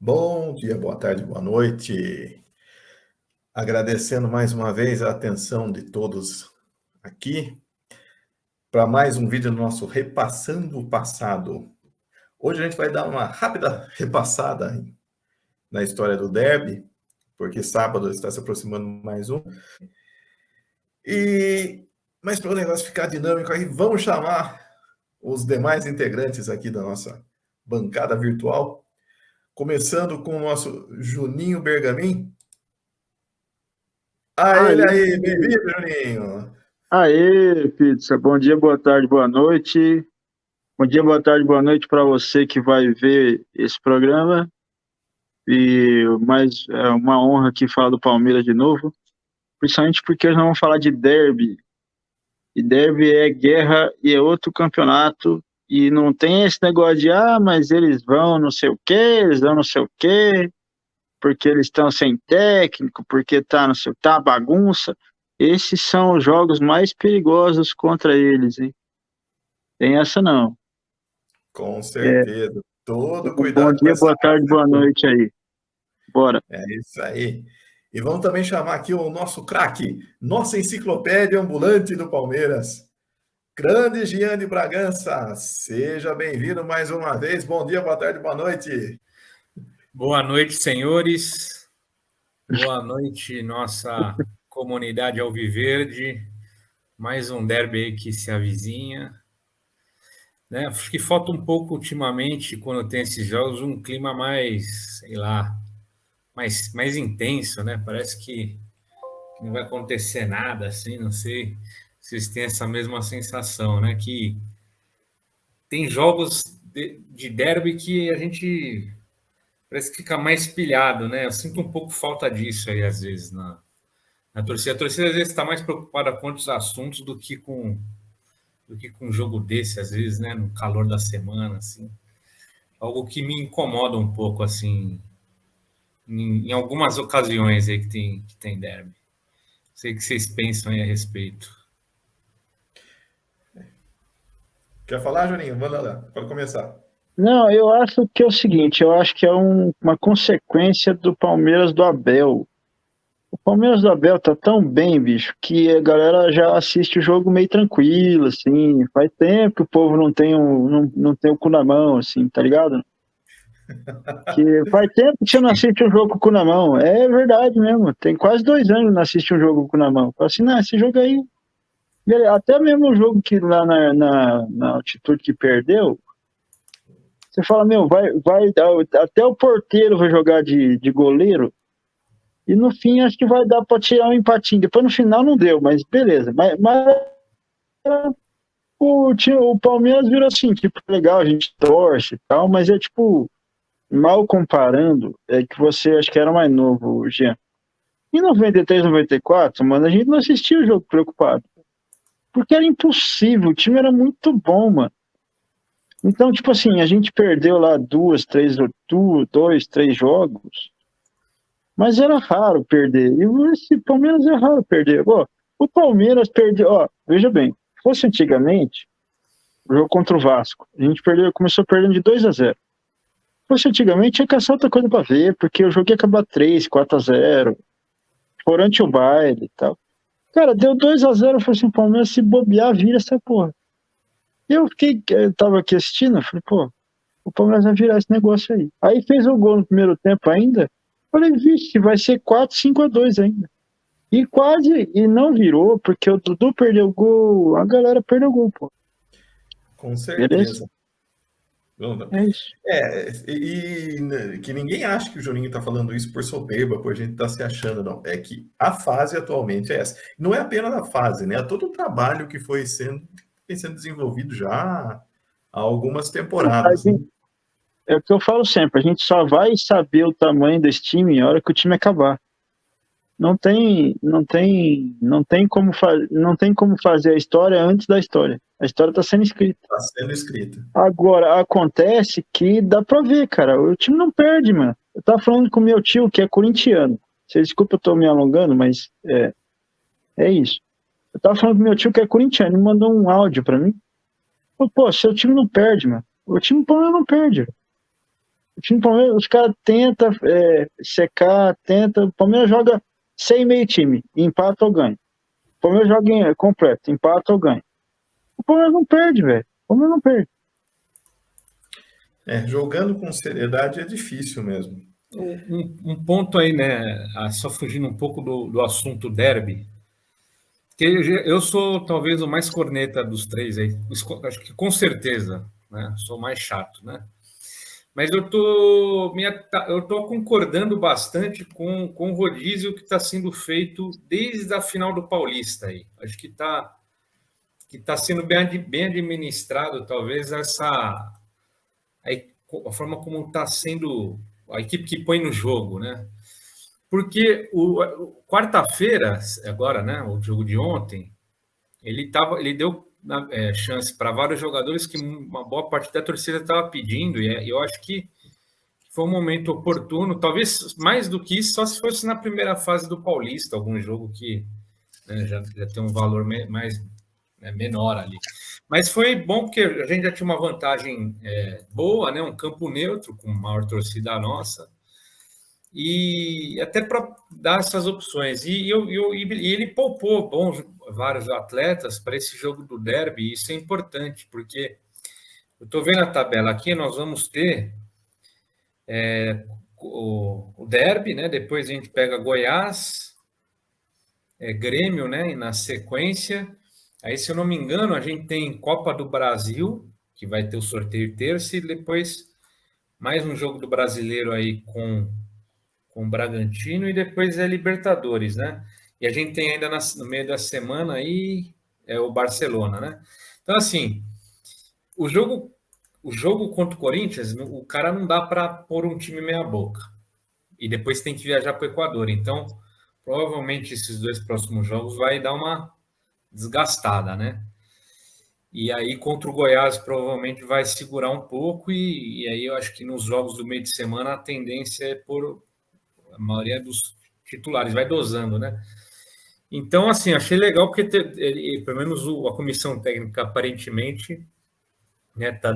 Bom dia, boa tarde, boa noite. Agradecendo mais uma vez a atenção de todos aqui para mais um vídeo do nosso Repassando o Passado. Hoje a gente vai dar uma rápida repassada na história do derby, porque sábado está se aproximando mais um. Mas para o negócio ficar dinâmico aí, vamos chamar os demais integrantes aqui da nossa bancada virtual, começando com o nosso Juninho Bergamin. Ele aí, bem-vindo, Juninho. Aê, pizza. Bom dia, boa tarde, boa noite. Bom dia, boa tarde, boa noite para você que vai ver esse programa. E mais é uma honra aqui falar do Palmeiras de novo, principalmente porque nós vamos falar de derby. E derby é guerra e é outro campeonato. E não tem esse negócio de, mas eles vão não sei o quê, eles vão não sei o quê, porque eles estão sem técnico, porque tá, não sei, tá bagunça. Esses são os jogos mais perigosos contra eles, hein? Tem essa não. Com É, certeza. Todo bom cuidado com dia, essa boa tarde, raça. boa noite aí. Bora. É isso aí. E vamos também chamar aqui o nosso craque, nossa enciclopédia ambulante do Palmeiras, grande Giane Bragança. Seja bem-vindo mais uma vez. Bom dia, boa tarde, boa noite. Boa noite, senhores. Boa noite, nossa comunidade alviverde. Mais um derby aí que se avizinha. Né? Acho que falta um pouco ultimamente, quando tem esses jogos, um clima mais, sei lá, mais intenso, né? Parece que não vai acontecer nada, assim, não sei se vocês têm essa mesma sensação, né? Que tem jogos de derby que a gente parece que fica mais pilhado, né? Eu sinto um pouco falta disso aí, às vezes, na torcida. A torcida, às vezes, está mais preocupada com outros assuntos do que com um jogo desse, às vezes, né? No calor da semana, assim. Algo que me incomoda um pouco, assim, em algumas ocasiões aí que tem derby. Sei que vocês pensam aí a respeito. Quer falar, Juninho? Manda lá, pode começar. Não, eu acho que é o seguinte, eu acho que é uma consequência do Palmeiras do Abel. O Palmeiras do Abel tá tão bem, bicho, que a galera já assiste o jogo meio tranquilo, assim. Faz tempo que o povo não tem o cu na mão, assim, tá ligado? Que faz tempo que você não assiste um jogo com o cu na mão. É verdade mesmo. Tem quase 2 anos que não assiste um jogo com o cu na mão. Fala assim, não, esse jogo aí. Até mesmo o jogo que lá na altitude que perdeu, você fala, meu, até o porteiro vai jogar de goleiro, e no fim acho que vai dar para tirar um empatinho. Depois no final não deu, mas beleza. Mas o Palmeiras virou assim, tipo, legal, a gente torce e tal, mas é tipo, mal comparando, é que você acho que era mais novo, Jean. Em 93, 94, mano, a gente não assistia o jogo preocupado. Porque era impossível, o time era muito bom, mano. Então, tipo assim, a gente perdeu lá dois, três jogos, mas era raro perder. E esse Palmeiras é raro perder. Ó, o Palmeiras perdeu, ó, veja bem, se fosse antigamente, o jogo contra o Vasco, a gente começou perdendo de 2-0. Se fosse antigamente, tinha que caçar outra coisa pra ver, porque o jogo ia acabar 3, 4-0, durante o baile e tal. Cara, deu 2-0, eu falei assim, Palmeiras se bobear, vira essa porra. Eu tava aqui assistindo, eu falei, pô, o Palmeiras vai virar esse negócio aí. Aí fez o gol no primeiro tempo ainda. Falei, vixe, vai ser 4-5-2 ainda. E quase, e não virou, porque o Dudu perdeu o gol, a galera perdeu o gol, pô. Com Beleza? certeza. É isso. Que ninguém acha que o Juninho está falando isso por soberba, por a gente estar se achando, não. É que a fase atualmente é essa. Não é apenas a fase, né? É todo o trabalho que vem sendo desenvolvido já há algumas temporadas, né? É o que eu falo sempre, a gente só vai saber o tamanho desse time na hora que o time acabar. Não tem como fazer a história antes da história. A história está sendo escrita. Está sendo escrita. Agora, acontece que dá pra ver, cara. O time não perde, mano. Eu tava falando com meu tio, que é corintiano. Você desculpa, eu tô me alongando, mas é isso. Eu tava falando com meu tio, que é corintiano, ele mandou um áudio pra mim. Pô, seu time não perde, mano. O time do Palmeiras não perde. O time do Palmeiras, os caras tentam secar, tenta. O Palmeiras joga sem meio time, empata ou ganha. O Palmeiras joga completo, empata ou ganha. O Palmeiras não perde, velho. O Palmeiras não perde. Jogando com seriedade é difícil mesmo. Um ponto aí, né? Só fugindo um pouco do assunto derby, que eu sou talvez o mais corneta dos três aí, acho que com certeza, né? Sou mais chato, né? Mas eu tô concordando bastante com o rodízio que está sendo feito desde a final do Paulista aí. Acho que tá sendo bem administrado, talvez, a forma como está sendo a equipe que põe no jogo, né? Porque quarta-feira, agora, né, o jogo de ontem, ele deu chance para vários jogadores que uma boa parte da torcida estava pedindo, e eu acho que foi um momento oportuno, talvez mais do que isso, só se fosse na primeira fase do Paulista, algum jogo que, né, já tem um valor mais, né, menor ali. Mas foi bom porque a gente já tinha uma vantagem boa, né, um campo neutro, com maior torcida nossa, e até para dar essas opções. E ele poupou vários atletas para esse jogo do derby, e isso é importante, porque eu estou vendo a tabela aqui, nós vamos ter o derby, né? Depois a gente pega Goiás, Grêmio, né? E na sequência, aí, se eu não me engano, a gente tem Copa do Brasil, que vai ter o sorteio terça, e depois mais um jogo do Brasileiro aí com o Bragantino, e depois Libertadores, né? E a gente tem ainda no meio da semana aí o Barcelona, né? Então, assim, o jogo contra o Corinthians, o cara não dá para pôr um time meia boca. E depois tem que viajar para o Equador. Então, provavelmente esses 2 próximos jogos vai dar uma desgastada, né? E aí, contra o Goiás, provavelmente vai segurar um pouco. E aí, eu acho que nos jogos do meio de semana, a tendência é por a maioria dos titulares, vai dosando, né? Então, assim, achei legal porque, pelo menos a comissão técnica, aparentemente, né, tá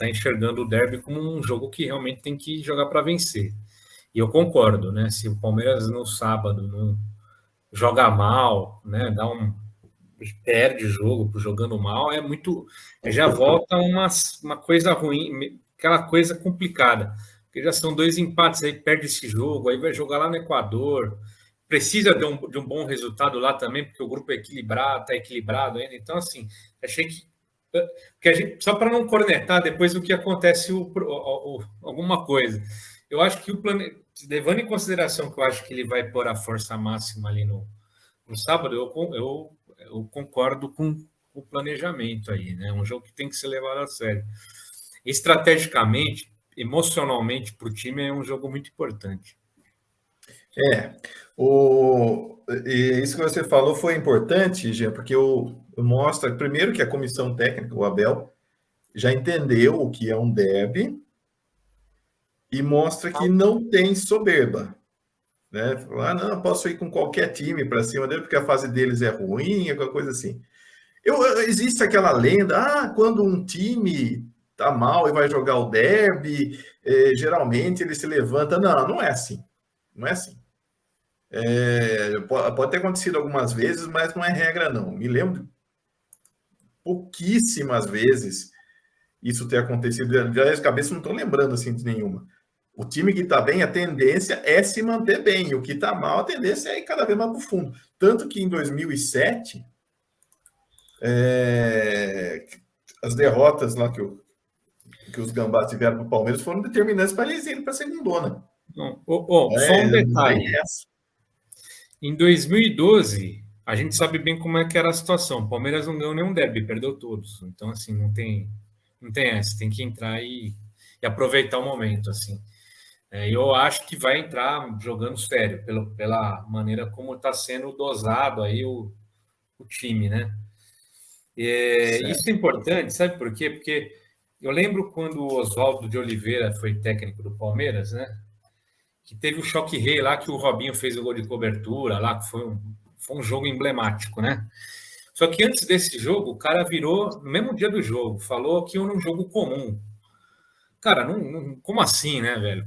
enxergando o derby como um jogo que realmente tem que jogar para vencer. E eu concordo, né? Se o Palmeiras no sábado não joga mal, né, perde jogo jogando mal, já volta uma coisa ruim, aquela coisa complicada, porque já são 2 empates, aí perde esse jogo, aí vai jogar lá no Equador, precisa de um bom resultado lá também, porque o grupo está equilibrado ainda. Então, assim, achei que a gente, só para não cornetar depois o que acontece alguma coisa, eu acho que levando em consideração que eu acho que ele vai pôr a força máxima ali no sábado, eu concordo com o planejamento aí, né? Um jogo que tem que ser levado a sério. Estrategicamente, emocionalmente, para o time é um jogo muito importante. E isso que você falou foi importante, Jean, porque mostra, primeiro, que a comissão técnica, o Abel, já entendeu o que é um derby e mostra que não tem soberba. Né? Não, posso ir com qualquer time para cima dele, porque a fase deles é ruim, alguma coisa assim. Existe aquela lenda, quando um time tá mal e vai jogar o derby, geralmente ele se levanta. Não, não é assim. Não é assim. Pode ter acontecido algumas vezes, mas não é regra, não. Me lembro pouquíssimas vezes isso ter acontecido. De cabeça não estou lembrando assim de nenhuma. O time que está bem, a tendência é se manter bem. E o que está mal, a tendência é ir cada vez mais para o fundo. Tanto que em 2007, as derrotas lá que os Gambás tiveram para o Palmeiras foram determinantes para eles irem para a segundona. Só um detalhe. Em 2012, a gente sabe bem como é que era a situação. O Palmeiras não ganhou nenhum derby, perdeu todos. Então, assim, não tem essa. Tem que entrar e aproveitar o momento, assim. Eu acho que vai entrar jogando sério, pela maneira como está sendo dosado aí o time, né? Isso é importante, sabe por quê? Porque eu lembro quando o Oswaldo de Oliveira foi técnico do Palmeiras, né? Que teve o choque rei lá, que o Robinho fez o gol de cobertura lá, que foi um jogo emblemático, né? Só que antes desse jogo, o cara virou, no mesmo dia do jogo, falou que era um jogo comum. Cara, como assim, né, velho?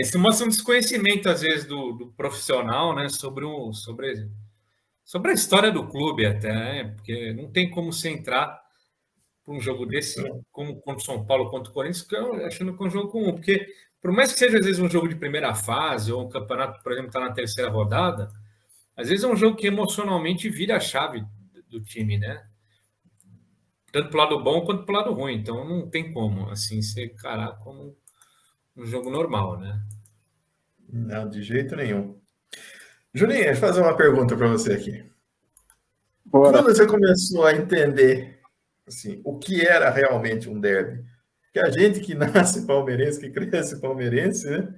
Isso mostra um desconhecimento, às vezes, do profissional, né, sobre a história do clube até, né? Porque não tem como você entrar para um jogo desse, como contra o São Paulo, contra o Corinthians, achando que é um jogo comum. Porque, por mais que seja, às vezes, um jogo de primeira fase, ou um campeonato, por exemplo, está na terceira rodada, às vezes é um jogo que emocionalmente vira a chave do time, né? Tanto para o lado bom quanto para o lado ruim. Então, não tem como, assim, você encarar como um jogo normal, né? Não, de jeito nenhum. Julinho, deixa eu fazer uma pergunta para você aqui. Bora. Quando você começou a entender assim, o que era realmente um derby? Que a gente que nasce palmeirense, que cresce palmeirense, né?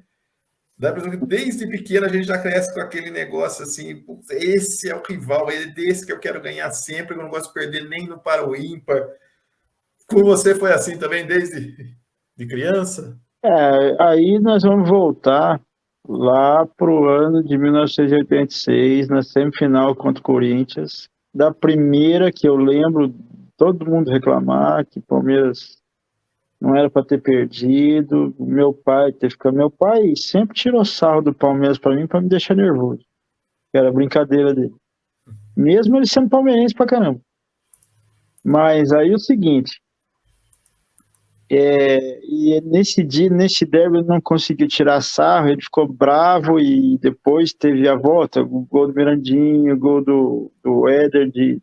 Dá para que desde pequeno a gente já cresce com aquele negócio assim, esse é o rival, é desse que eu quero ganhar sempre, eu não gosto de perder nem no para o ímpar. Com você foi assim também desde de criança? Aí nós vamos voltar lá para o ano de 1986, na semifinal contra o Corinthians, da primeira que eu lembro todo mundo reclamar que o Palmeiras não era para ter perdido. Meu pai sempre tirou sarro do Palmeiras para mim para me deixar nervoso. Era brincadeira dele. Mesmo ele sendo palmeirense pra caramba. Mas aí o seguinte, e nesse dia, nesse derby, ele não conseguiu tirar sarro, ele ficou bravo e depois teve a volta, o gol do Mirandinho, o gol do Éder de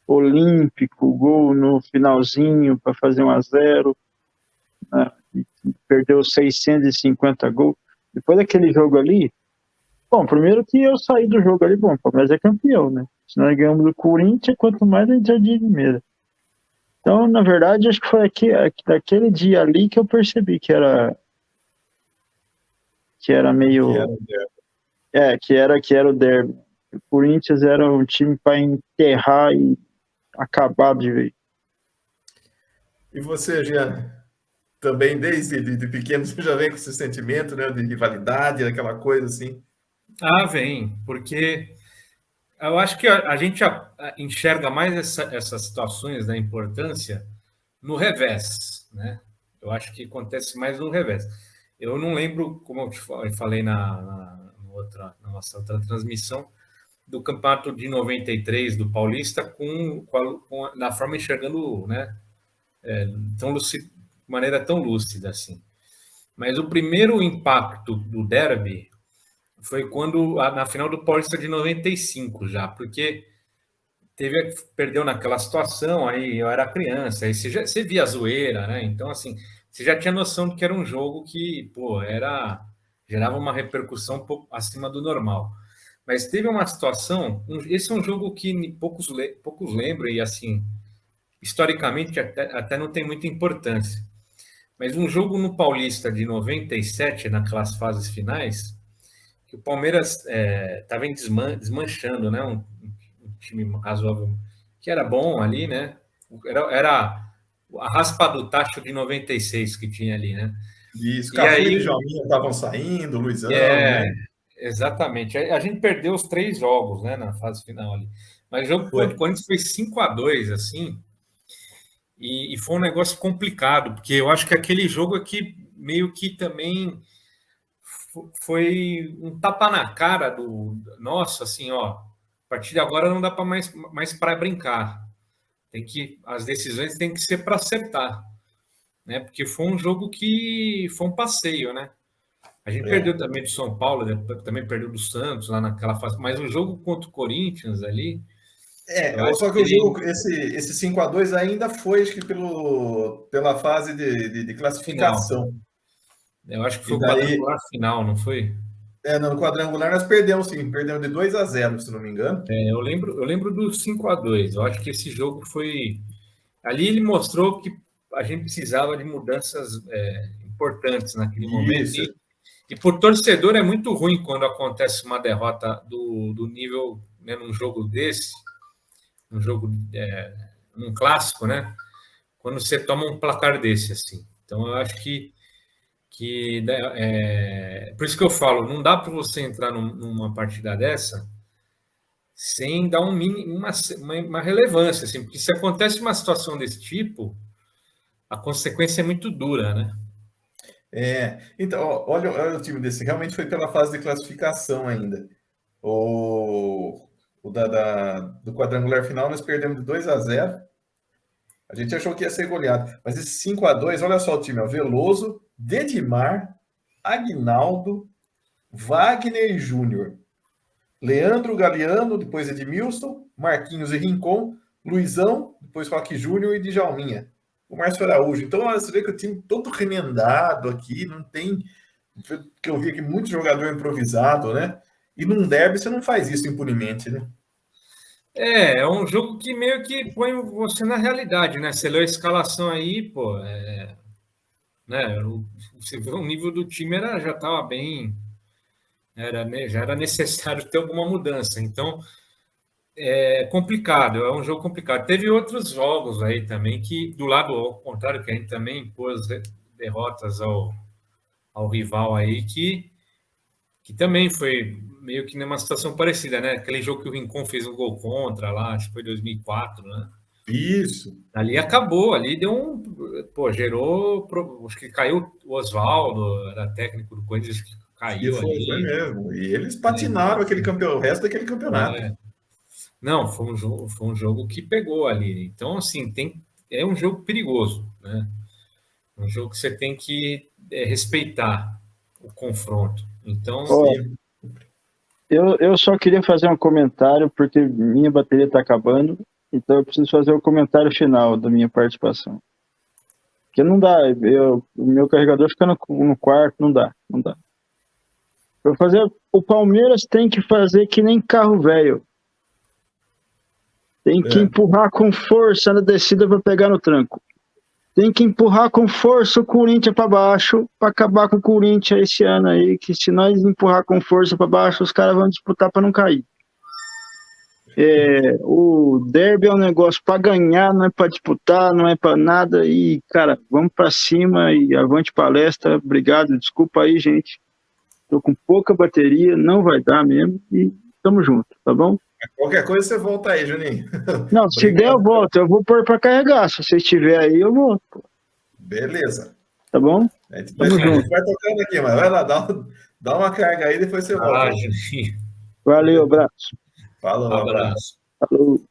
Olímpico, o gol no finalzinho para fazer 1-0, né? E perdeu 650 gols. Depois daquele jogo ali, bom, primeiro que eu saí do jogo ali, bom, o Palmeiras é campeão, né? Se nós ganhamos do Corinthians, quanto mais a gente é de primeira. Então, na verdade, acho que foi daquele dia ali que eu percebi que era meio. Que era o derby. O Corinthians era um time para enterrar e acabar de vez. E você, Jean, também desde de pequeno você já vem com esse sentimento, né, de rivalidade, aquela coisa assim? Ah, vem, porque eu acho que a gente enxerga mais essas situações da importância no revés, né? Eu acho que acontece mais no revés. Eu não lembro, como eu te falei na nossa outra transmissão, do campeonato de 93 do Paulista da forma enxergando, né? De maneira tão lúcida assim. Mas o primeiro impacto do derby foi na final do Paulista de 95 já, porque perdeu naquela situação, aí eu era criança, aí você via a zoeira, né? Então, assim, você já tinha noção de que era um jogo que, pô, gerava uma repercussão um pouco acima do normal. Mas teve uma situação, esse é um jogo que poucos lembram, e assim, historicamente até não tem muita importância. Mas um jogo no Paulista de 97, naquelas fases finais, que o Palmeiras estava desmanchando, né? Um time razoável, que era bom ali, né? Era a raspa do tacho de 96 que tinha ali, né? Isso, E Cafu e aí, Djalminha estavam saindo, Luizão, é, né? exatamente. A gente perdeu os 3 jogos, né, na fase final ali. Mas o jogo Foi. contra o Corinthians foi 5-2, assim, e foi um negócio complicado, porque eu acho que aquele jogo aqui meio que também foi um tapa na cara do nosso, assim, ó, a partir de agora não dá para mais para brincar. As decisões têm que ser para acertar, né? Porque foi um jogo que foi um passeio, né? A gente perdeu também do São Paulo, né? Também perdeu do Santos lá naquela fase, mas o jogo contra o Corinthians ali, eu acho Só que que o ele jogo, esse 5-2 ainda foi, acho que pela fase de final, classificação. eu acho que E foi o daí, quadrangular final, não foi? no quadrangular nós perdemos, sim, perdemos de 2-0, se não me engano. Eu lembro do 5-2. Eu acho que esse jogo foi. Ali ele mostrou que a gente precisava de mudanças importantes naquele momento. Isso, E por torcedor é muito ruim quando acontece uma derrota do nível, né, num jogo desse, num jogo, num clássico, né? Quando você toma um placar desse, assim. Então eu acho por isso que eu falo, não dá para você entrar numa partida dessa sem dar uma relevância, assim, porque se acontece uma situação desse tipo, a consequência é muito dura, né? Então, olha o time desse, realmente foi pela fase de classificação ainda. Do quadrangular final, nós perdemos de 2-0. A gente achou que ia ser goleado. Mas esse 5-2, olha só o time: ó, Veloso, Dedimar, Aguinaldo, Wagner Júnior, Leandro Galeano, depois Edmilson, Marquinhos e Rincon, Luizão, depois Roque Júnior e Djalminha. O Márcio Araújo. Então, você vê que o time todo remendado aqui, não tem. Que eu vi aqui muito jogador improvisado, né? E num derby você não faz isso impunemente, né? É um jogo que meio que põe você na realidade, né? Você leu a escalação aí, pô, né? Você vê o nível do time já estava bem, já era necessário ter alguma mudança. Então, é complicado, é um jogo complicado. Teve outros jogos aí também que, do lado ao contrário, que a gente também pôs derrotas ao rival aí, que também foi meio que numa situação parecida, né? Aquele jogo que o Rincon fez um gol contra lá, acho que foi 2004, né? Isso. Ali acabou, ali deu pô, gerou, acho que caiu o Oswaldo, era técnico do Corinthians, que caiu Foi ali. mesmo. E eles patinaram o resto daquele campeonato. Não, foi um jogo que pegou ali. Então, assim, é um jogo perigoso, né? Um jogo que você tem que respeitar o confronto. Então, Ó, eu só queria fazer um comentário, porque minha bateria está acabando, então eu preciso fazer o comentário final da minha participação. Porque não dá, o meu carregador fica no quarto, não dá. Para fazer, o Palmeiras tem que fazer que nem carro velho. Tem que empurrar com força na descida para pegar no tranco. Tem que empurrar com força o Corinthians para baixo para acabar com o Corinthians esse ano aí, que se nós empurrar com força para baixo, os caras vão disputar para não cair. O derby é um negócio para ganhar, não é para disputar, não é para nada. E, cara, vamos para cima e avante palestra. Obrigado, desculpa aí, gente. Tô com pouca bateria, não vai dar mesmo. E tamo junto, tá bom? Qualquer coisa você volta aí, Juninho. Não, se der eu volto. Eu vou pôr para carregar. Se você estiver aí, eu volto. Beleza. Tá bom? A gente vai tocando aqui, mas vai lá, dá uma carga aí, depois você volta. Juninho. Valeu, abraço. Falou, abraço. Falou.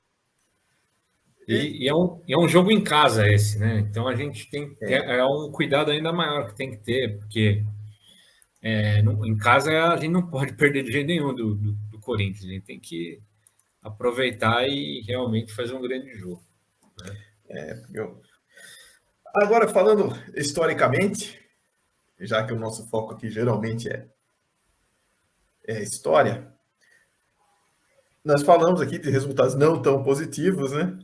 E é um jogo em casa esse, né? Então a gente tem um cuidado ainda maior que tem que ter, porque em casa a gente não pode perder de jeito nenhum do Corinthians. A gente tem que aproveitar e realmente fazer um grande jogo. Né? Agora, falando historicamente, já que o nosso foco aqui geralmente é história, nós falamos aqui de resultados não tão positivos, né?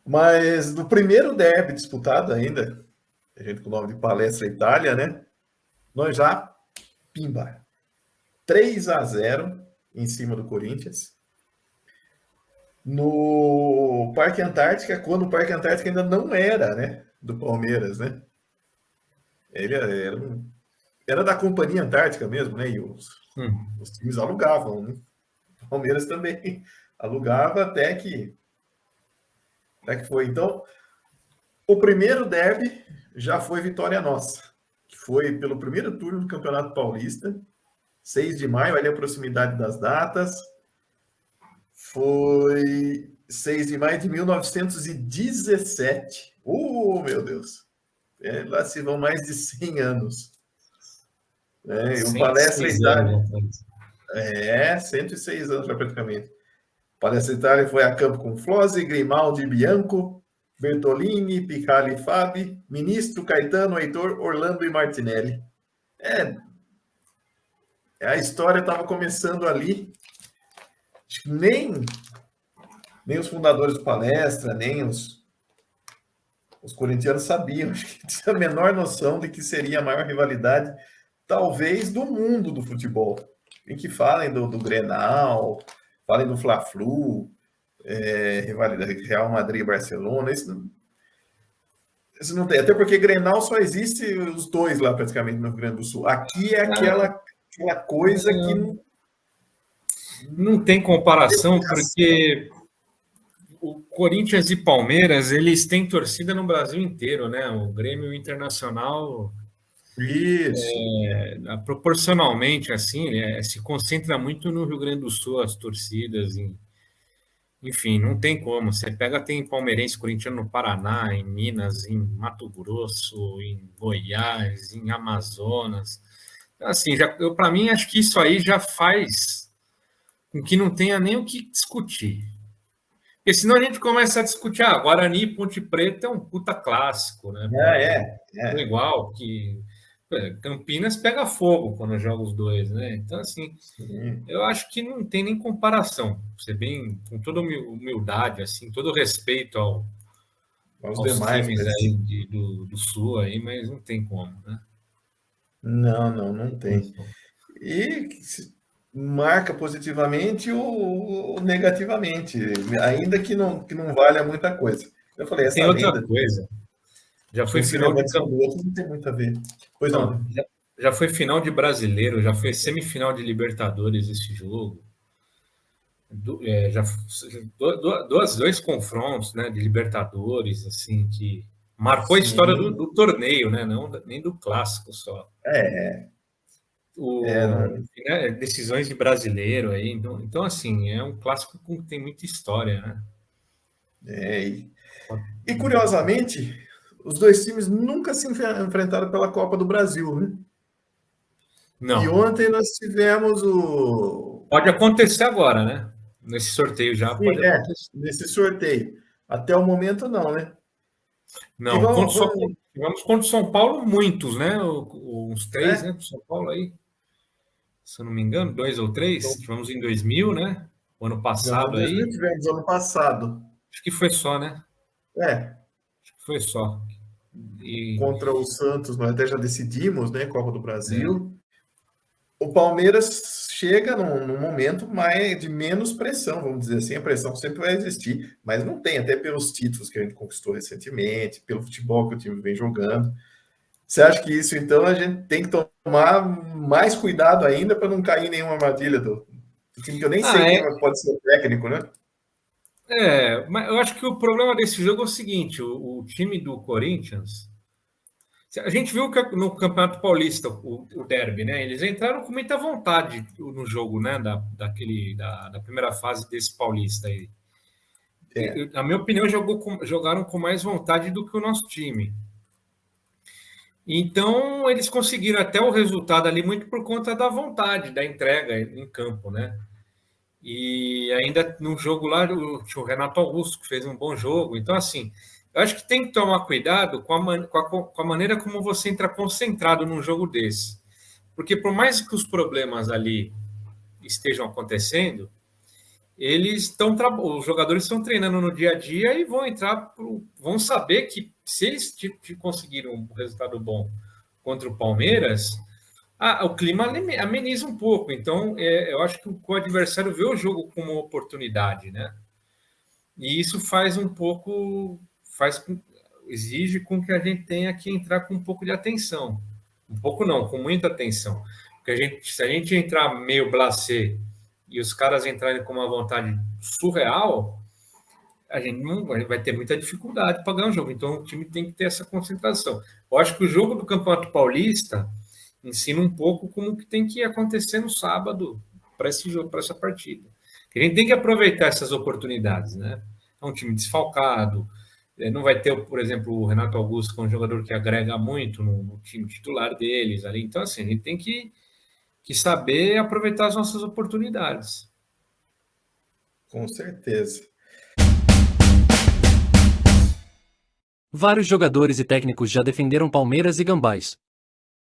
Mas no primeiro derby disputado ainda, a gente com o nome de Palestra Itália, né? Nós já, pimba, 3-0 em cima do Corinthians. No Parque Antártica, quando o Parque Antártica ainda não era, né? Do Palmeiras, né? Ele era da Companhia Antártica mesmo, né? E os times alugavam, né? O Palmeiras também alugava até que foi. Então, o primeiro derby já foi vitória nossa, que foi pelo primeiro turno do Campeonato Paulista, 6 de maio, ali a proximidade das datas. Foi 6 de maio de 1917. Meu Deus! Lá se vão mais de 100 anos. O Palestra Itália. 106 anos já praticamente. Palestra Itália foi a campo com Flose, Grimaldi, Bianco, Bertolini, Picali, Fabi, Ministro, Caetano, Heitor, Orlando e Martinelli. A história estava começando ali. Acho que nem os fundadores do Palestra, nem os corintianos sabiam, acho que tinha a menor noção de que seria a maior rivalidade, talvez, do mundo do futebol. Em que falem do Grenal, falem do Fla-Flu, rivalidade Real Madrid e Barcelona, isso não tem. Até porque Grenal só existe os dois lá praticamente no Rio Grande do Sul. Aqui é aquela coisa que não tem comparação, porque o Corinthians e Palmeiras, eles têm torcida no Brasil inteiro, né? O Grêmio Internacional, Isso. proporcionalmente, assim, se concentra muito no Rio Grande do Sul, as torcidas, enfim, não tem como. Você pega, tem palmeirense, corintiano no Paraná, em Minas, em Mato Grosso, em Goiás, em Amazonas. Então, assim, para mim, acho que isso aí já faz com que não tenha nem o que discutir. Porque senão a gente começa a discutir, Guarani e Ponte Preta é um puta clássico, né? É. Igual que Campinas pega fogo quando joga os dois, né? Então, assim, Sim. eu acho que não tem nem comparação. Você bem, com toda humildade, assim, todo respeito Os aos demais, times aí do Sul aí, mas não tem como, né? não tem. E marca positivamente ou negativamente, ainda que não valha muita coisa. Eu falei, Tem essa outra lenda coisa. Já de foi um se final de levanta do outro não tem muito a ver. Pois não, não, né? já foi final de Brasileiro, já foi semifinal de Libertadores esse jogo. Já dois confrontos, né, de Libertadores, assim, que marcou a história Sim, do torneio, né, não nem do clássico só. é, não, Decisões de brasileiro aí, então, assim, é um clássico que tem muita história, né? é. E curiosamente, os dois times nunca se enfrentaram pela Copa do Brasil, né? E Não, ontem nós tivemos o. pode acontecer agora, né? Nesse sorteio já Sim, pode acontecer. nesse sorteio. Até o momento, não, né? E Não, tivemos contra o São Paulo muitos, né? Uns três, né? né? Pro São Paulo aí, se eu não me engano, dois ou três. Então, Tivemos em 2000, né? O ano tivemos em passado 2000, aí. tivemos ano passado. Acho que foi só, né? É, Acho que foi só. E, contra o Santos, nós até já decidimos, né? Copa do é. Brasil. O Palmeiras chega num momento de menos pressão, vamos dizer assim. A pressão sempre vai existir, mas não tem, até pelos títulos que a gente conquistou recentemente, pelo futebol que o time vem jogando. Você acha que isso, então, a gente tem que tomar mais cuidado ainda para não cair em nenhuma armadilha do time, que eu nem sei Ah, quem é, pode ser o técnico, né? mas eu acho que o problema desse jogo é o seguinte: o time do Corinthians. A gente viu que no Campeonato Paulista, o derby, né? Eles entraram com muita vontade no jogo, né? Da primeira fase desse Paulista aí. É, Na minha opinião, jogaram com mais vontade do que o nosso time. Então, eles conseguiram até o resultado ali muito por conta da vontade, da entrega em campo, né? E ainda no jogo lá, tinha o Renato Augusto, que fez um bom jogo. Então, assim, eu acho que tem que tomar cuidado com a maneira como você entra concentrado num jogo desse. Porque por mais que os problemas ali estejam acontecendo, os jogadores estão treinando no dia a dia e vão saber que se eles conseguiram um resultado bom contra o Palmeiras, o clima ameniza um pouco. Então, eu acho que o adversário vê o jogo como uma oportunidade, né? E isso exige com que a gente tenha que entrar com um pouco de atenção. Um pouco não, com muita atenção. Porque se a gente entrar meio blasé e os caras entrarem com uma vontade surreal, a gente não vai ter muita dificuldade para ganhar o jogo. Então, o time tem que ter essa concentração. Eu acho que o jogo do Campeonato Paulista ensina um pouco como que tem que acontecer no sábado para esse jogo, para essa partida. A gente tem que aproveitar essas oportunidades, né? É um time desfalcado, não vai ter, por exemplo, o Renato Augusto, que é um jogador que agrega muito no time titular deles ali. Então, assim, a gente tem que saber aproveitar as nossas oportunidades. com certeza. Vários jogadores e técnicos já defenderam Palmeiras e Gambás.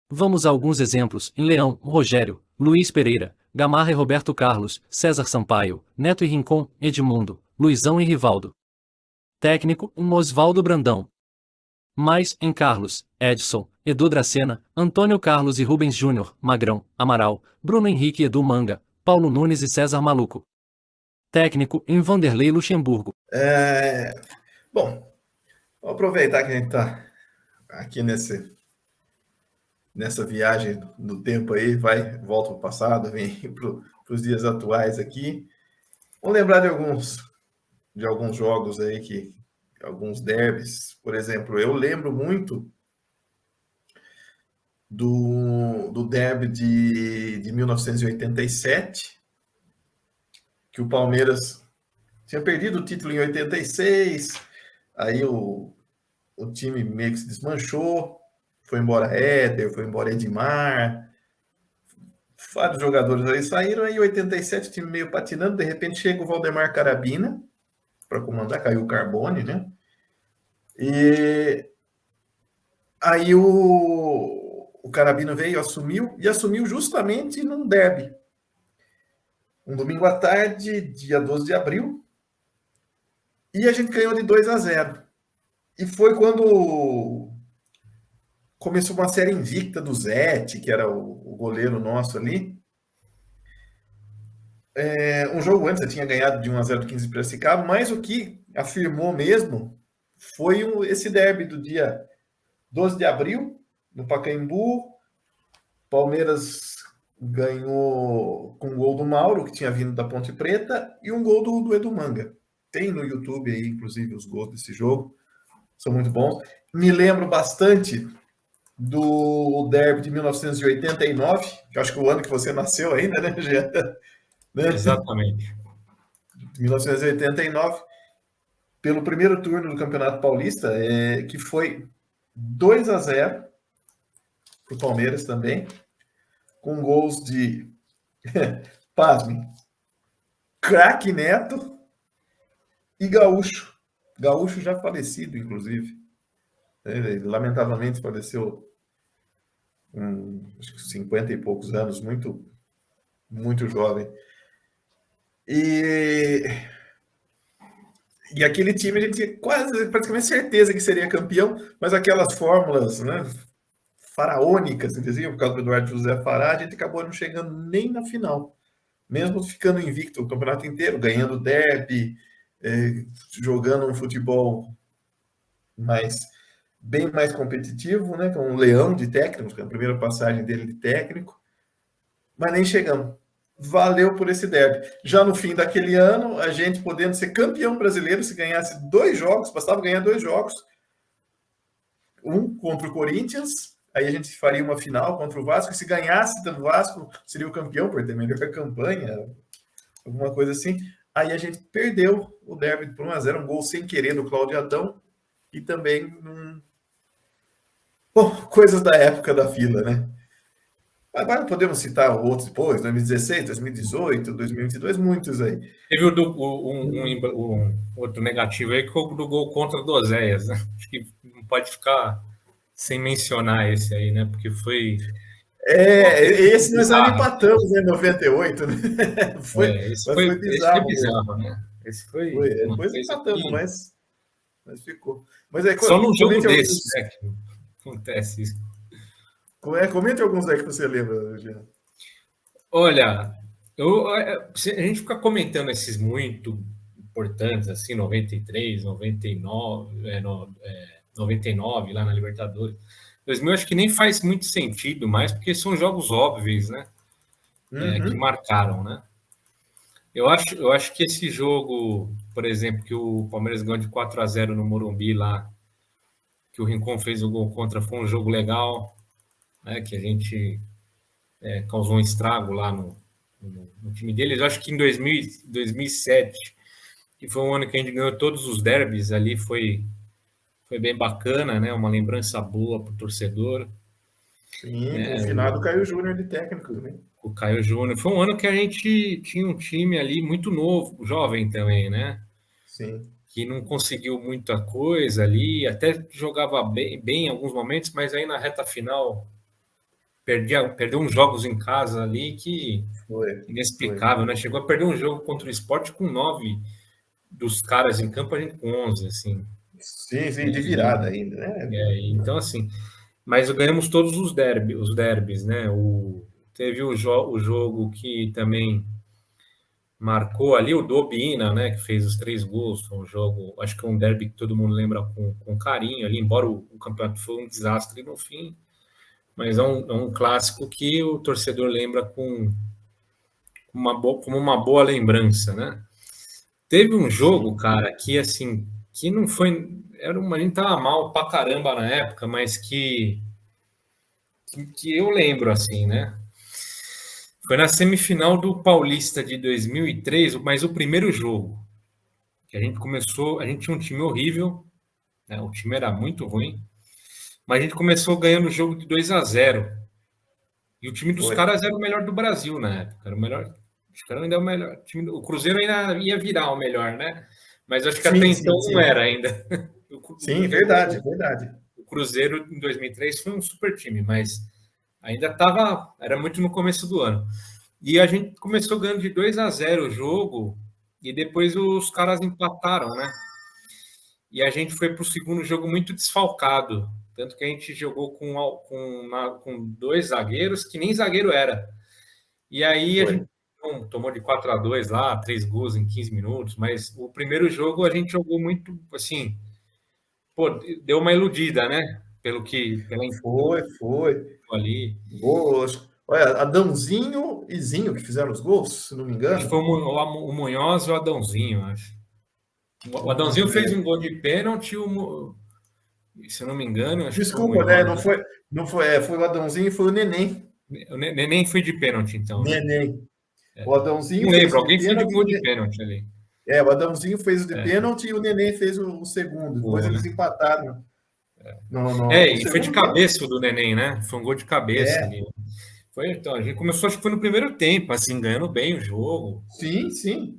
Vamos a alguns exemplos: em Leão, Rogério, Luiz Pereira, Gamarra e Roberto Carlos, César Sampaio, Neto e Rincon, Edmundo, Luizão e Rivaldo. Técnico, Osvaldo Brandão. Mais, em Carlos, Edson, Edu Dracena, Antônio Carlos e Rubens Júnior, Magrão, Amaral, Bruno Henrique e Edu Manga, Paulo Nunes e César Maluco. Técnico, em Vanderlei Luxemburgo. Bom, vou aproveitar que a gente está aqui nessa viagem no tempo aí, volta para o passado, vem para os dias atuais aqui. Vamos lembrar de alguns de alguns jogos aí, alguns derbys. Por exemplo, eu lembro muito do derby de 1987, que o Palmeiras tinha perdido o título em 86, aí o time meio que se desmanchou, foi embora Éder, foi embora Edmar, vários jogadores aí saíram, aí em 87 o time meio patinando, de repente chega o Valdemar Carabina para comandar, caiu o Carbone, né? E aí o Carabina veio, assumiu justamente num derby. Um domingo à tarde, dia 12 de abril, e a gente ganhou de 2-0. E foi quando começou uma série invicta do Zete, que era o goleiro nosso ali. Um jogo antes eu tinha ganhado de 1-0 do 15 Piracicaba, mas o que afirmou mesmo foi esse derby do dia 12 de abril, no Pacaembu. Palmeiras ganhou com um gol do Mauro, que tinha vindo da Ponte Preta, e um gol do Edu Manga. Tem no YouTube aí, inclusive, os gols desse jogo. São muito bons. Me lembro bastante do derby de 1989, que acho que é o ano que você nasceu ainda, né, Jean? Exatamente. 1989, pelo primeiro turno do Campeonato Paulista, que foi 2-0 para o Palmeiras também, com gols de, pasmem, Craque Neto e Gaúcho. Gaúcho já falecido, inclusive. Ele, lamentavelmente, faleceu com acho que 50 e poucos anos, muito, muito jovem. E aquele time a gente tinha quase, praticamente certeza que seria campeão, mas aquelas fórmulas, né, faraônicas, se dizia, por causa do Eduardo José Fará, a gente acabou não chegando nem na final. Mesmo ficando invicto o campeonato inteiro, ganhando derby, jogando um futebol bem mais competitivo, né, com um leão de técnicos, que é a primeira passagem dele de técnico, mas nem chegamos. Valeu por esse derby. Já no fim daquele ano, a gente podendo ser campeão brasileiro, se ganhasse 2 jogos, bastava ganhar 2 jogos, um contra o Corinthians, aí a gente faria uma final contra o Vasco, e se ganhasse do Vasco, seria o campeão, por ter melhor campanha, alguma coisa assim. Aí a gente perdeu o derby por 1-0, um gol sem querer do Cláudio Adão, e também coisas da época da fila, né? Agora podemos citar outros depois, 2016, 2018, 2022, muitos aí. Teve um outro negativo aí, que foi o do gol contra do Oséias, né? Acho que não pode ficar sem mencionar esse aí, né? Porque foi... Esse nós ainda empatamos em 98, né? Esse foi bizarro, né? Esse foi depois empatamos, mas ficou. Mas só num jogo desse, né, que acontece isso. Comente alguns aí que você lembra, Jean. Olha, a gente fica comentando esses muito importantes, assim, 93, 99, 99 lá na Libertadores. 2000 acho que nem faz muito sentido mais, porque são jogos óbvios, né? Que marcaram, né? Eu acho que esse jogo, por exemplo, que o Palmeiras ganhou de 4-0 no Morumbi lá, que o Rincon fez o gol contra, foi um jogo legal, né? Que a gente causou um estrago lá no time deles. Eu acho que em 2007, que foi um ano que a gente ganhou todos os derbys ali, foi bem bacana, né? Uma lembrança boa para o torcedor. Sim, com o finado Caio Júnior de técnico, né? O Caio Júnior. Foi um ano que a gente tinha um time ali muito novo, jovem também, né? Sim. Que não conseguiu muita coisa ali, até jogava bem em alguns momentos, mas aí na reta final perdeu uns jogos em casa ali que inexplicável, né? Chegou a perder um jogo contra o Sport com 9 dos caras em campo, a gente com 11, assim. Sim, de virada ainda, né? Então, assim, mas ganhamos todos os derbys, né? Teve o jogo que também marcou ali, o Dobina, né? Que fez os 3 gols. Foi um jogo, acho que é um derby que todo mundo lembra com carinho ali, embora o campeonato foi um desastre no fim. Mas é um clássico que o torcedor lembra como uma boa lembrança, né? Teve um jogo, cara, que assim, que não foi. A gente tava mal pra caramba na época, mas que eu lembro, assim, né? Foi na semifinal do Paulista de 2003, mas o primeiro jogo, que a gente começou, a gente tinha um time horrível, né? O time era muito ruim, mas a gente começou ganhando o jogo de 2-0. E o time dos Foi. caras era o melhor do Brasil na época, era o melhor. Os caras ainda é o melhor. O Cruzeiro ainda ia virar o melhor, né? Mas acho que até Sim, então sim, não sim. era ainda. Sim, verdade, verdade. O Cruzeiro em 2003 foi um super time, mas ainda estava, era muito no começo do ano. E a gente começou ganhando de 2-0 o jogo e depois os caras empataram, né? E a gente foi para o segundo jogo muito desfalcado, tanto que a gente jogou com dois zagueiros que nem zagueiro era. E aí a Foi. gente tomou de 4-2 lá, 3 gols em 15 minutos, mas o primeiro jogo a gente jogou muito assim, pô, deu uma iludida, né? Pelo Foi. ali. Gols. Olha, Adãozinho e Zinho que fizeram os gols, se não me Acho que foi engano. o Munhoz e o Adãozinho, acho. O Adãozinho fez um gol de pênalti, se eu não me engano, acho que foi o Desculpa, né? Munhoz. Foi o Adãozinho e foi o Neném. Nem foi de pênalti, então, né? Neném. O Adãozinho Não fez lembro, o de alguém fez um pênalti. gol de pênalti ali. O Adãozinho fez o de É, pênalti e o Neném fez o segundo. Depois gol, eles né? empataram no E foi de segundo jogo. cabeça o do Neném, né? Foi um gol de cabeça É, ali. Foi, então, a gente começou, acho que foi no primeiro tempo, assim, ganhando bem o jogo, sim, sim.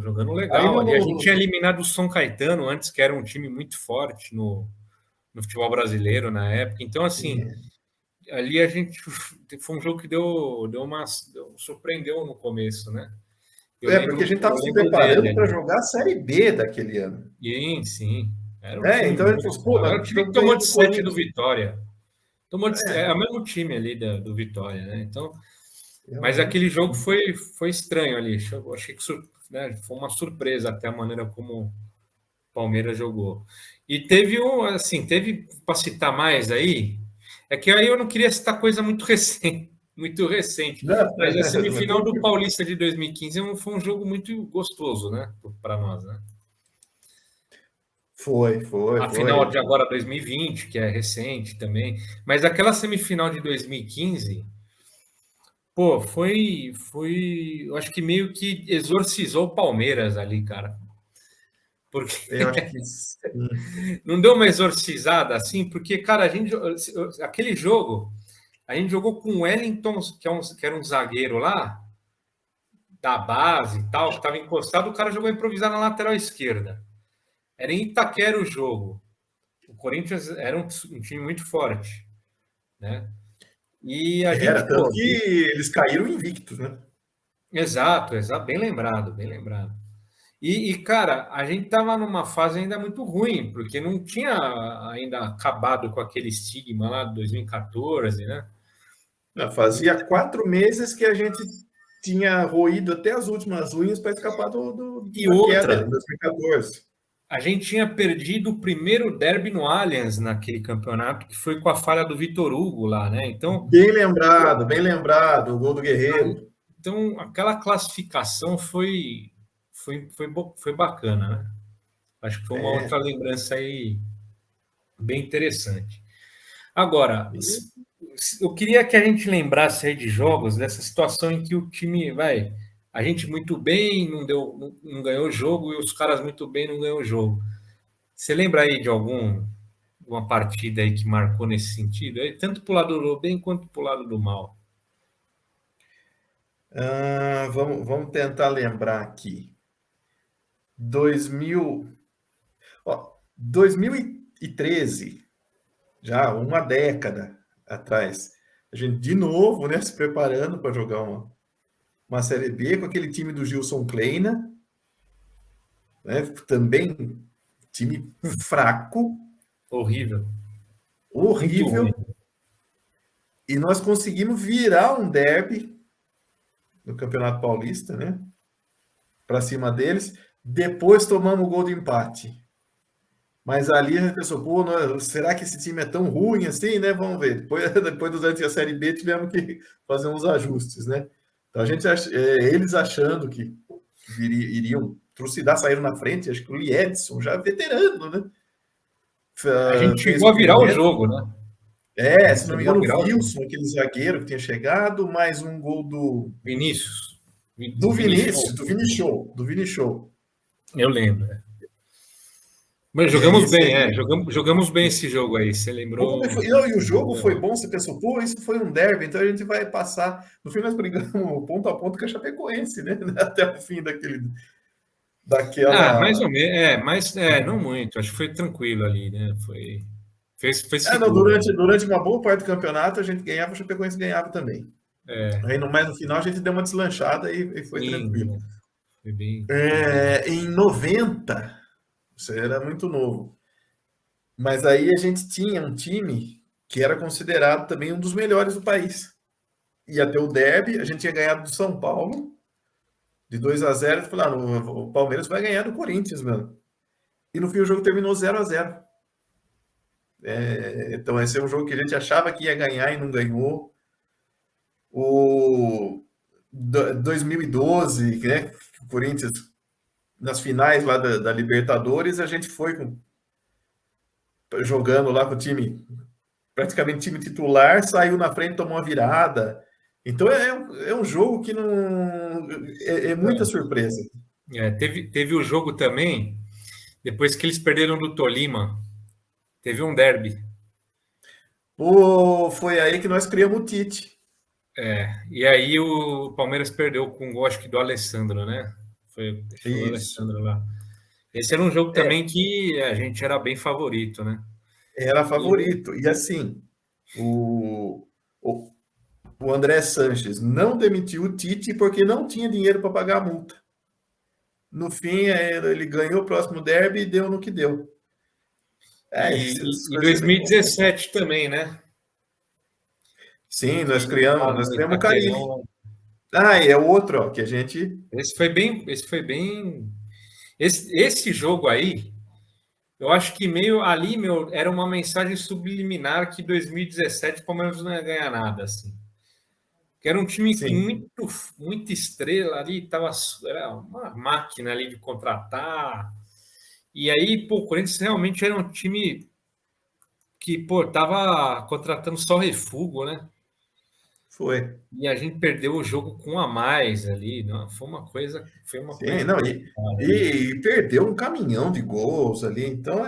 jogando Aí legal ali. A gente tinha eliminado o São Caetano antes, que era um time muito forte no futebol brasileiro na época. Então, assim, ali a gente foi um jogo que surpreendeu no começo, né? Porque a gente Eu estava se lembro dele preparando para ali. jogar a Série B daquele ano. Sim, sim. Era um time Então ele muito falou, pô, bom. Era nós o time que estamos tomou ganhando de do 7 do Corinthians. Vitória. É o mesmo time ali do Vitória, né? Então, mas Realmente. aquele jogo foi estranho ali. Eu achei que né, foi uma surpresa até a maneira como o Palmeiras jogou. E teve para citar mais aí, é que aí eu não queria citar coisa muito recente, muito recente, Não, mas a semifinal do tranquilo. Paulista de 2015 foi um jogo muito gostoso, né, para nós, né? A final Foi. de agora 2020, que é recente também, mas aquela semifinal de 2015, pô, eu acho que meio que exorcizou o Palmeiras ali, cara. Porque Eu acho que sim. não deu uma exorcizada assim, porque, cara, aquele jogo, a gente jogou com o Wellington, que era um zagueiro lá, da base e tal, que estava encostado, o cara jogou improvisado na lateral esquerda. Era em Itaquera o jogo. O Corinthians era um time muito forte, né? E a Era, gente, tanto pô, que eles caíram invictos, né? exato, bem lembrado, bem lembrado. Cara, a gente estava numa fase ainda muito ruim, porque não tinha ainda acabado com aquele estigma lá de 2014, né? Fazia 4 meses que a gente tinha roído até as últimas unhas para escapar E da outra, queda de 2014. a gente tinha perdido o primeiro derby no Allianz naquele campeonato, que foi com a falha do Vitor Hugo lá, né? Bem lembrado, o gol do Guerreiro. Então aquela classificação foi bacana, né? Acho que foi uma outra lembrança aí bem interessante. Agora, eu queria que a gente lembrasse aí de jogos dessa situação em que o time a gente muito bem não ganhou o jogo e os caras muito bem não ganhou o jogo. Você lembra aí de alguma partida aí que marcou nesse sentido? Aí, tanto para o lado do bem quanto para o lado do mal. Vamos tentar lembrar aqui. 2013, já uma década atrás, a gente de novo, né, se preparando para jogar uma Série B com aquele time do Gilson Kleina, né, também time fraco, Horrível. Muito ruim. horrível, e nós conseguimos virar um derby no Campeonato Paulista, né, para cima deles. Depois tomamos o gol de empate. Mas ali a gente pensou, pô, será que esse time é tão ruim assim, né? Vamos ver. Depois durante a Série B tivemos que fazer uns ajustes, né? Então eles achando que iriam trucidar saíram na frente, acho que o Lee Edson, já veterano, né? A gente Fez chegou o a virar o primeiro. jogo, né? Se não me engano, o Wilson, aquele zagueiro que tinha chegado, mais um gol Vinícius. do Vinícius, do Vini Show. Eu lembro. Mas jogamos bem, jogamos bem esse jogo aí, você lembrou? E o jogo foi bom, você pensou, pô, isso foi um derby, então a gente vai passar. No fim, nós brigamos ponto a ponto com a Chapecoense, né? Até o fim daquela. Mais ou menos, mas não muito, acho que foi tranquilo ali, né? Foi seguro. Durante uma boa parte do campeonato, a gente ganhava, a Chapecoense ganhava também. Aí, mas no final, a gente deu uma deslanchada e foi tranquilo. Né? Foi bem. Em 90, você era muito novo. Mas aí a gente tinha um time que era considerado também um dos melhores do país. Ia ter o derby, a gente tinha ganhado do São Paulo, de 2-0, e falaram, o Palmeiras vai ganhar do Corinthians, mano. E no fim o jogo terminou 0-0. Então esse é um jogo que a gente achava que ia ganhar e não ganhou. O 2012, né, o Corinthians, nas finais lá da Libertadores, a gente foi jogando lá com o time, praticamente time titular, saiu na frente, tomou uma virada. Então é um jogo que não. É muita surpresa. Teve o jogo também, depois que eles perderam do Tolima, teve um derby. Foi aí que nós criamos o Tite. E aí o Palmeiras perdeu com o gol, acho que do Alessandro, né? Foi o Alessandro lá. Esse era um jogo também que a gente era bem favorito, né? Era favorito. E assim, o André Sanches não demitiu o Tite porque não tinha dinheiro para pagar a multa. No fim, ele ganhou o próximo derby e deu no que deu. E 2017 também, né? Sim, nós criamos o Caribe. É outro, ó, que a gente. Esse foi bem. Esse jogo aí, eu acho que meio ali, era uma mensagem subliminar que 2017 o Palmeiras não ia ganhar nada, assim. Que era um time com muita estrela ali, era uma máquina ali de contratar. E aí, o Corinthians realmente era um time que, tava contratando só refúgio, né? Foi. E a gente perdeu o jogo com a mais ali, não? Foi uma coisa. E perdeu um caminhão de gols ali, então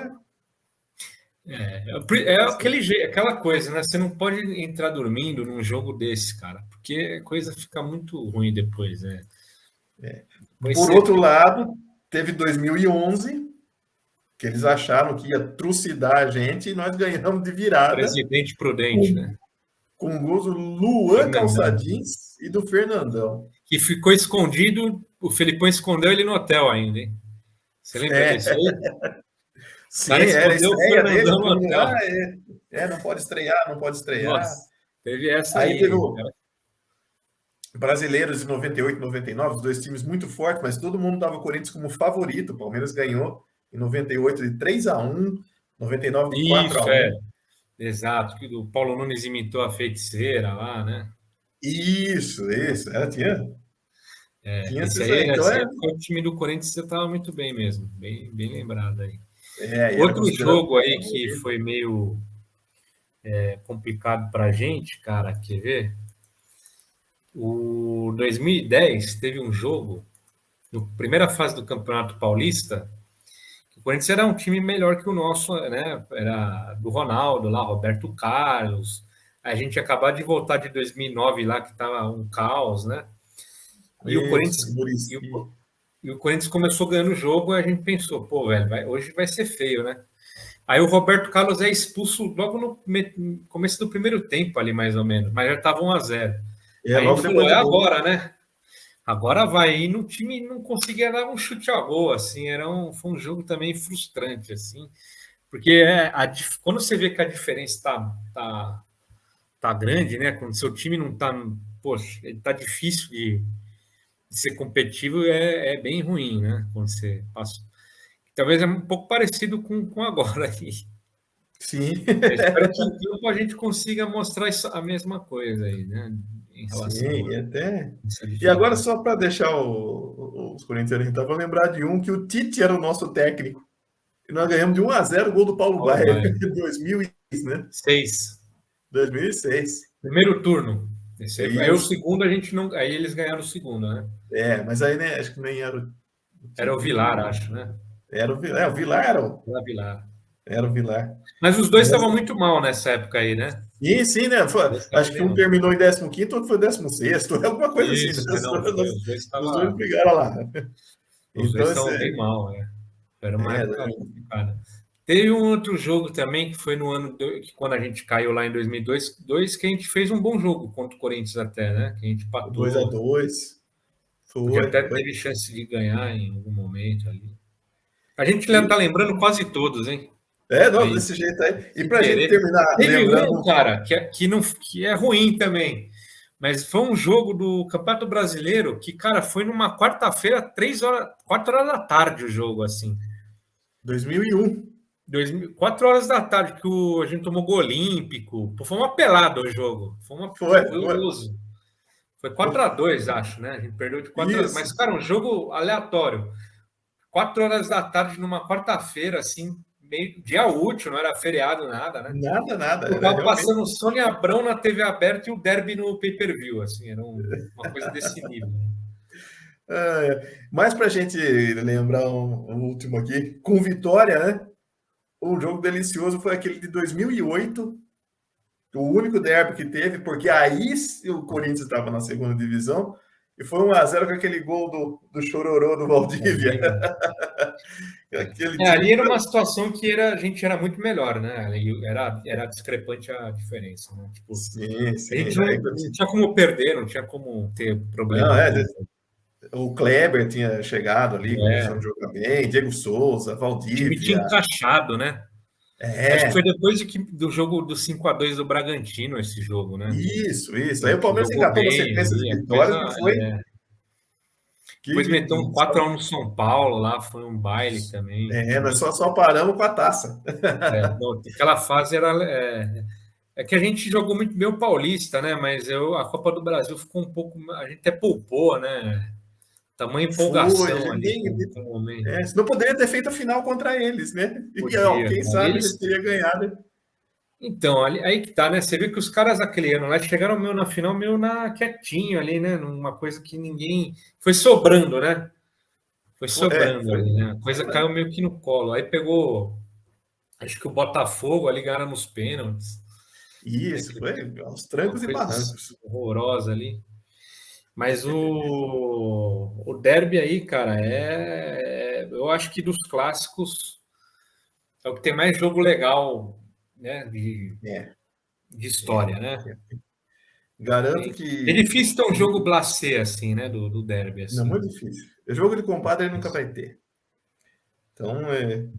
aquela coisa, né? Você não pode entrar dormindo num jogo desse, cara, porque a coisa fica muito ruim depois, né? Por outro lado, teve 2011, que eles acharam que ia trucidar a gente e nós ganhamos de virada. Presidente prudente, né? Com gols do Luan Calçadins e do Fernandão. Que ficou escondido, o Felipão escondeu ele no hotel ainda, hein? Você lembra disso aí? Sim, era isso aí dele. Não pode estrear. Nossa, teve essa aí. Teve Brasileiros de 98 e 99, os dois times muito fortes, mas todo mundo dava o Corinthians como favorito. O Palmeiras ganhou em 98 de 3-1, 99 de 4-1. Exato, que o Paulo Nunes imitou a feiticeira lá, né? Isso. Tinha esse aí, então o time do Corinthians você estava muito bem mesmo, bem lembrado aí. Outro jogo aí que foi meio complicado para a gente, cara, quer ver? O 2010 teve um jogo, na primeira fase do Campeonato Paulista, o Corinthians era um time melhor que o nosso, né? Era do Ronaldo lá, Roberto Carlos. A gente tinha acabado de voltar de 2009 lá, que estava um caos, né? E o Corinthians começou ganhando o jogo, e a gente pensou, pô, velho, hoje vai ser feio, né? Aí o Roberto Carlos é expulso logo no começo do primeiro tempo ali, mais ou menos, mas já estava 1-0. Aí a gente falou, agora, né? Agora vai. E no time não conseguia dar um chute a gol, assim, foi um jogo também frustrante, assim, porque quando você vê que a diferença tá grande, né? Quando seu time não tá, poxa, ele tá difícil de ser competitivo, é bem ruim, né? Quando você passa. Talvez é um pouco parecido com agora aí. Sim. Eu espero que a gente consiga mostrar a mesma coisa aí, né? em relação Sim, a até. essa E agora, dificuldade. só para deixar os corintianos irritados, vou lembrar de um que o Tite era o nosso técnico. E nós ganhamos de 1-0 o gol do Paulo Paulo Baier Baier. em 2006, né? 6. 2006. Primeiro turno. Esse aí o Isso. segundo a gente não. Aí eles ganharam o segundo, né? Mas aí, né, acho que nem era o Era o Tite. Vilar, acho, né? Era o Vilar, Era Vilar. era o Vilar. Mas os dois Mas, estavam muito mal nessa época aí, né? e sim, né? Os dois estavam Acho que bem um mal. terminou em 15º, outro foi 16º, alguma coisa assim, né? Isso, não, foi. Os dois Os dois estavam. brigaram lá. Os dois Então, estavam bem mal, né? Era uma é, época complicada. Teve um outro jogo também que foi no ano que quando a gente caiu lá em 2002, que a gente fez um bom jogo contra o Corinthians até, né? Que a gente o empatou, 2-2. podia Foi, até foi. teve chance de ganhar em algum momento ali. A gente tá lembrando quase todos, hein? Não, Aí, desse jeito aí. E sem para a gente querer. terminar Teve um, lembrando. cara, que é ruim também. Mas foi um jogo do Campeonato Brasileiro que, cara, foi numa quarta-feira, 4 horas da tarde o jogo, assim. 2001. 4 horas da tarde que a gente tomou gol olímpico. Pô, foi uma pelada o jogo. Foi, Foi foi. horroroso. Foi 4-2, acho, né? A gente perdeu de 4-2. Isso. Mas, cara, um jogo aleatório. 4 horas da tarde numa quarta-feira, assim, meio dia útil, não era feriado, nada, né? Nada, nada. Eu Era tava realmente. passando Sônia Abrão na TV aberta e o derby no pay-per-view, assim, era uma coisa desse nível. Mas para a gente lembrar um último aqui, com vitória, né? Um jogo delicioso foi aquele de 2008, o único derby que teve, porque aí o Corinthians estava na segunda divisão, e foi 1-0 com aquele gol do Chororô do Valdívia. Aquele Ali time. era uma situação que a gente era muito melhor, né? Ali era discrepante a diferença, né? Tipo, Sim, a sim. gente não tinha como perder, não tinha como ter Não, problema com. o Kleber tinha chegado ali, começando a jogar bem, Diego Souza, O time tinha Valdívia. encaixado, né? Acho que foi depois do jogo do 5-2 do Bragantino, esse jogo, né? Isso, isso. A Aí o gente Palmeiras jogou engatou uma bem sequência de ali, a vitórias coisa. que foi. Depois meteu um 4-1 no São Paulo lá, foi um baile também. Nós só paramos com a taça. Não, aquela fase era. É que a gente jogou muito bem o Paulista, né? Mas a Copa do Brasil ficou um pouco. A gente até poupou, né? Tamanha Foi, a empolgação gente ali com o momento. senão poderia ter feito a final contra eles, né? E Podia. quem Ali sabe a gente teria ganhado. Então, aí que tá, né? Você vê que os caras aquele ano lá chegaram meio na final, meio quietinho ali, né? Numa coisa que ninguém. Foi sobrando, né? Foi sobrando ali, né? A coisa caiu meio que no colo. Aí pegou. Acho que o Botafogo ali ganharam nos pênaltis. Isso, foi aos Uma trancos e coisa barrancos. horrorosa ali. Mas o derby aí, cara, eu acho que dos clássicos é o que tem mais jogo legal, né? É, De história, né? Garanto É que. difícil ter um jogo blasé assim, né? Do derby, Não, assim. muito difícil. O jogo de compadre ele nunca vai ter. Então,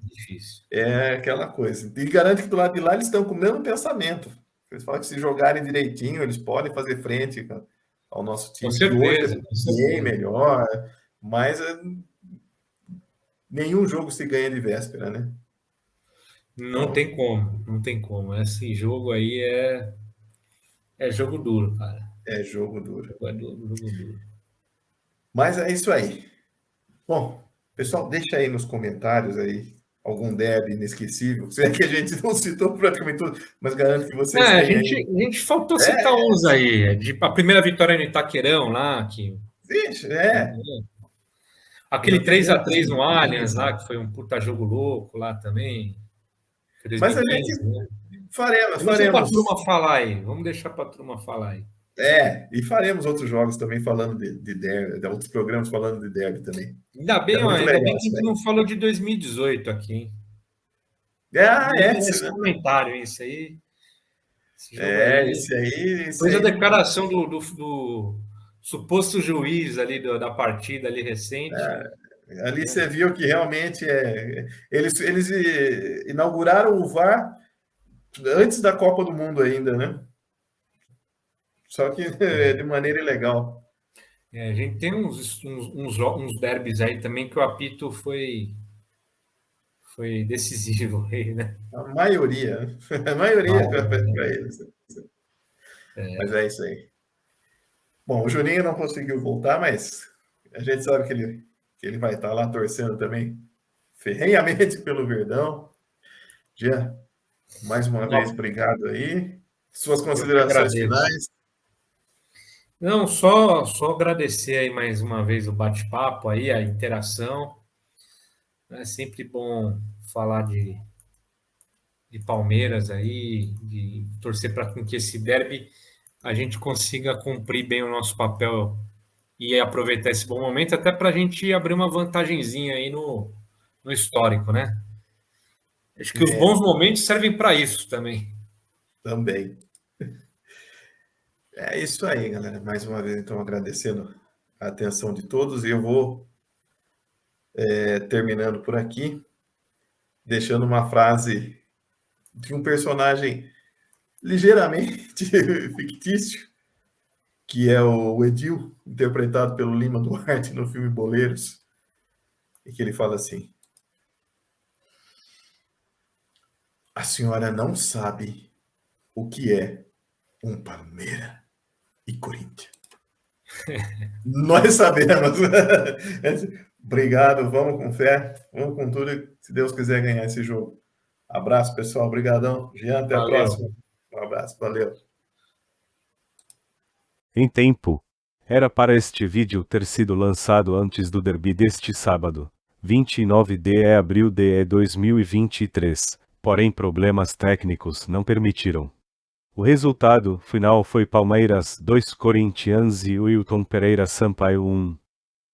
Difícil. é aquela coisa. E garante que do lado de lá eles estão com o mesmo pensamento. Eles falam que se jogarem direitinho, eles podem fazer frente ao nosso Com time, que hoje é certeza, com bem certeza. melhor, mas nenhum jogo se ganha de véspera, né? Não Então, tem como, não tem como. Esse jogo aí é jogo duro, cara. é jogo duro. Jogo duro, jogo duro. Mas é isso aí. Bom, pessoal, deixa aí nos comentários aí algum derby inesquecível. Se é que a gente não citou praticamente tudo, mas garanto que vocês A têm gente, aí. a gente faltou citar uns aí. A primeira vitória no Itaquerão lá, que Vixe, aquele Independente. 3-3 no Allianz lá, que foi um puta jogo louco lá também, Mas a gente 2015, né? faremos, Vamos deixar para a faremos. turma falar aí. Vamos deixar para a turma falar aí. E faremos outros jogos também falando de derby, de outros programas falando de derby também. Ainda bem, Muito ainda bem legal que a isso gente aí. não falou de 2018 aqui, hein? Esse Né? comentário, isso aí. Esse jogo aí. Esse Fez a aí. declaração do suposto juiz ali da partida ali recente. Ali você viu que realmente eles inauguraram o VAR antes da Copa do Mundo ainda, né? Só que de maneira ilegal. A gente tem uns derbys aí também que o apito foi decisivo aí, né? A maioria para eles. Mas é isso aí. Bom, o Juninho não conseguiu voltar, mas a gente sabe que ele vai estar lá torcendo também ferrenhamente pelo Verdão. Jean, mais uma vez, obrigado aí. Suas Eu que considerações agradeço. finais? Não, só agradecer aí mais uma vez o bate-papo aí, a interação. É sempre bom falar de Palmeiras aí, de torcer para que esse derby a gente consiga cumprir bem o nosso papel e aproveitar esse bom momento, até para a gente abrir uma vantagenzinha aí no histórico, né? Acho que os É, bons momentos servem para isso também. também. É isso aí, galera. Mais uma vez, então, agradecendo a atenção de todos. E eu vou terminando por aqui, deixando uma frase de um personagem ligeiramente fictício, que é o Edil, interpretado pelo Lima Duarte no filme Boleiros, e que ele fala assim: a senhora não sabe o que é um Palmeiras e Corinthians. Nós sabemos. Obrigado, vamos com fé, vamos com tudo, se Deus quiser ganhar esse jogo. Abraço, pessoal, obrigadão. Jean, até a Valeu. próxima. Um abraço, valeu. Em tempo. Era para este vídeo ter sido lançado antes do derby deste sábado, 29 de abril de 2023, porém problemas técnicos não permitiram. O resultado final foi Palmeiras 2 Corinthians e Wilton Pereira Sampaio 1.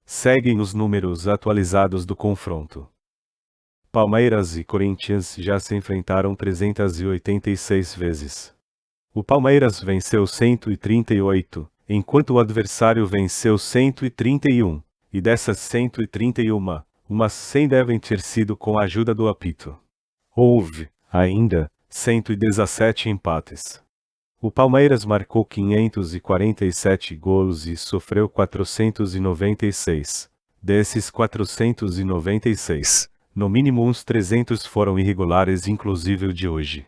Seguem os números atualizados do confronto. Palmeiras e Corinthians já se enfrentaram 386 vezes. O Palmeiras venceu 138, enquanto o adversário venceu 131, e dessas 131, umas 100 devem ter sido com a ajuda do apito. Houve, ainda, 117 empates. O Palmeiras marcou 547 gols e sofreu 496. Desses 496, no mínimo uns 300 foram irregulares, inclusive o de hoje.